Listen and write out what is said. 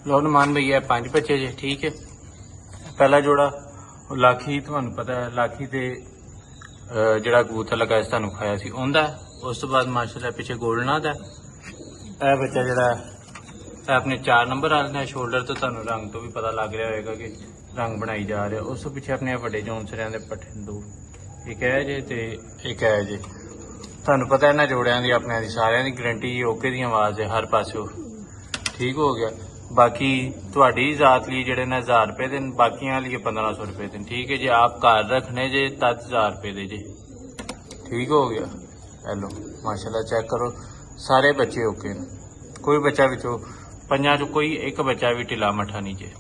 लो नुमान भैया 5 बच्चे जे ठीक है। पहला जोड़ा लाखी तुहानू पता है लाखी ते जड़ा कबूतर लगा इस तुहानू खाया सी उनदा। उस तो बाद माशाल्लाह पीछे गोल्डना दा यह बच्चा जड़ा अपने 4 नंबर वाले शोल्डर तो तुहानू रंग तो भी पता लग रहा होगा कि रंग बनाई जा रहा। उस तो पीछे अपने बड़े जौनसरियां दे पट्ठे दो एक है जे ते एक है जे। तुहानू पता है इन्हां जोड़ियां दी अपने दी सारियां दी गारंटी ओके दी आवाज़ है हर पासों ठीक हो गया। बाकी थोड़ी जात लिए जड़े ने 1000 रुपये दिन बाकियां लिए 1500 रुपये दिन ठीक है जी। आप घर रखने जे तद 1000 रुपये दे जे ठीक हो गया। हेलो माशाल्लाह चेक करो सारे बच्चे ओके न कोई बच्चा बिचो 5 चो कोई एक बच्चा भी ढिला मठा नहीं जे।